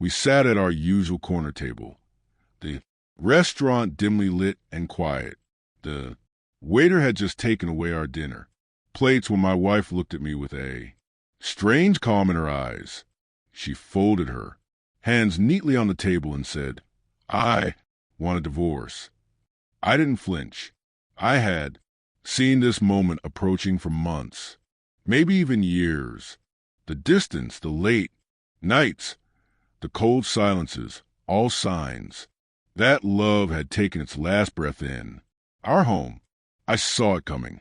We sat at our usual corner table. The restaurant dimly lit and quiet. The waiter had just taken away our dinner plates when my wife looked at me with a strange calm in her eyes. She folded her hands neatly on the table and said, "I want a divorce." I didn't flinch. I had seen this moment approaching for months, maybe even years. The distance, the late nights, the cold silences, all signs. That love had taken its last breath in our home. I saw it coming.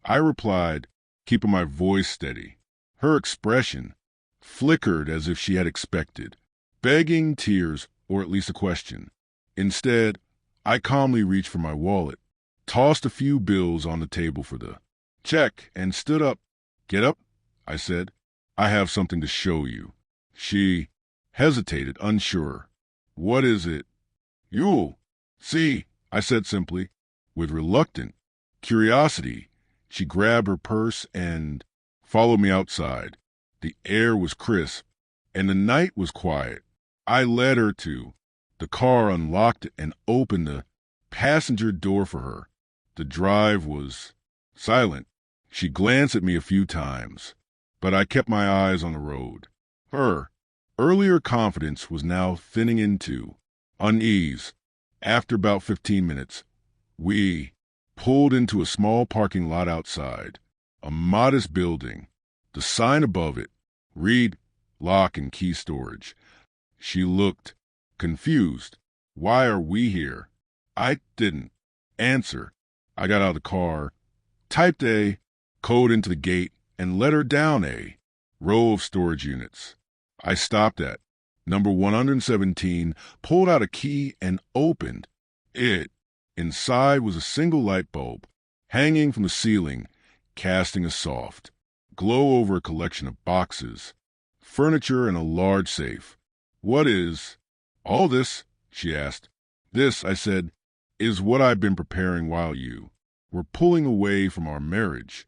I replied, keeping my voice steady. Her expression flickered as if she had expected, begging tears or at least a question. Instead, I calmly reached for my wallet, tossed a few bills on the table for the check, and stood up. "Get up," I said. "I have something to show you." She hesitated, unsure. "What is it?" "You'll see," I said simply. With reluctant curiosity, she grabbed her purse and followed me outside. The air was crisp, and the night was quiet. I led her to the car, unlocked it, and opened the passenger door for her. The drive was silent. She glanced at me a few times, but I kept my eyes on the road. Her earlier confidence was now thinning into unease. After about 15 minutes, we pulled into a small parking lot outside, a modest building. The sign above it read lock and key storage. She looked confused. "Why are we here?" I didn't answer. I got out of the car, typed a code into the gate, and led her down a row of storage units. I stopped at number 117, pulled out a key, and opened it. Inside was a single light bulb, hanging from the ceiling, casting a soft glow over a collection of boxes, furniture, and a large safe. "What is all this?" she asked. "This," I said, "is what I've been preparing while you were pulling away from our marriage."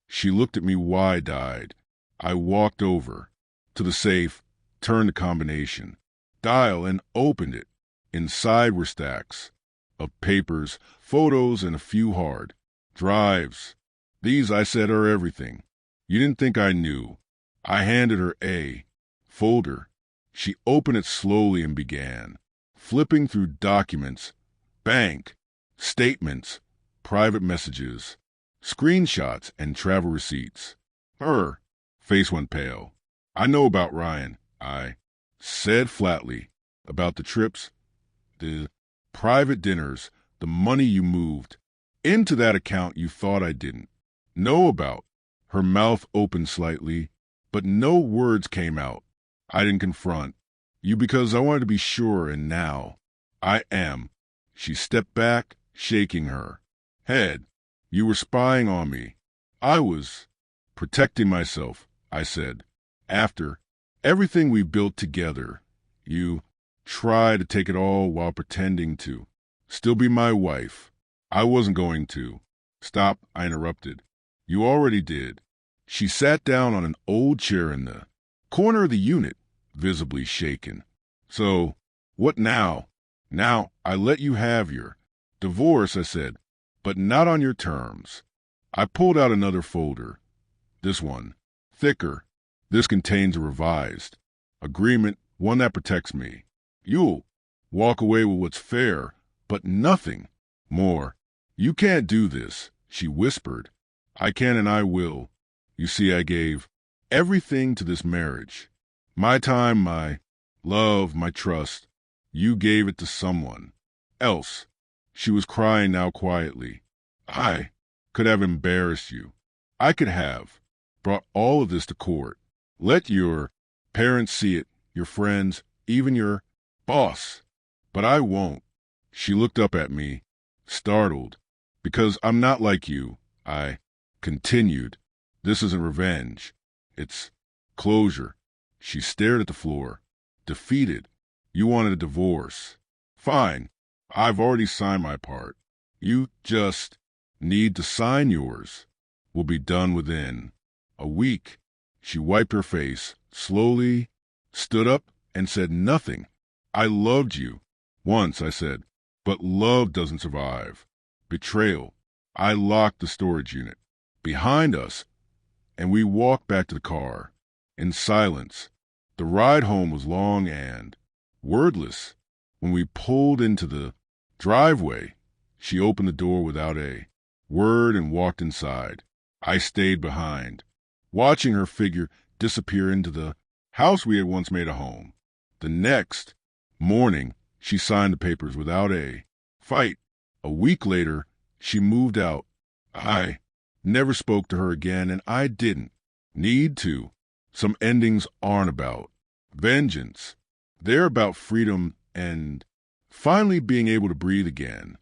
She looked at me wide-eyed. I walked over to the safe, turned the combination, dial, and opened it. Inside were stacks of papers, photos, and a few hard drives. "These," I said, "are everything. You didn't think I knew." I handed her a folder. She opened it slowly and began flipping through documents, bank statements, private messages, screenshots, and travel receipts. Her face went pale. "I know about Ryan," I said flatly, "about the trips, the private dinners, the money you moved into that account you thought I didn't know about." Her mouth opened slightly, but no words came out. I didn't confront you because I wanted to be sure, and now I am. She stepped back, shaking her head. "You were spying on me." "I was protecting myself," I said. "After everything we built together, you tried to take it all while pretending to still be my wife." I wasn't going to. "Stop," I interrupted. "You already did." She sat down on an old chair in the corner of the unit, visibly shaken. "So, what now?" "Now, I let you have your divorce," I said, "but not on your terms." I pulled out another folder. This one, thicker. This contains a revised agreement, one that protects me. "You'll walk away with what's fair, but nothing more." "You can't do this," she whispered. "I can and I will. You see, I gave everything to this marriage. My time, my love, my trust. You gave it to someone else." She was crying now quietly. "I could have embarrassed you. I could have brought all of this to court. Let your parents see it, your friends, even your boss. But I won't." She looked up at me, startled. "Because I'm not like you," I continued. "This isn't revenge. It's closure." She stared at the floor, defeated. "You wanted a divorce. Fine. I've already signed my part. You just need to sign yours. We'll be done within a week." She wiped her face, slowly stood up, and said nothing. I loved you. Once, I said, but love doesn't survive. Betrayal. I locked the storage unit behind us, and we walked back to the car in silence. The ride home was long and wordless. When we pulled into the driveway, she opened the door without a word and walked inside. I stayed behind, watching her figure disappear into the house we had once made a home. The next morning, she signed the papers without a fight. A week later, she moved out. I never spoke to her again, and I didn't need to. Some endings aren't about vengeance. They're about freedom and finally being able to breathe again.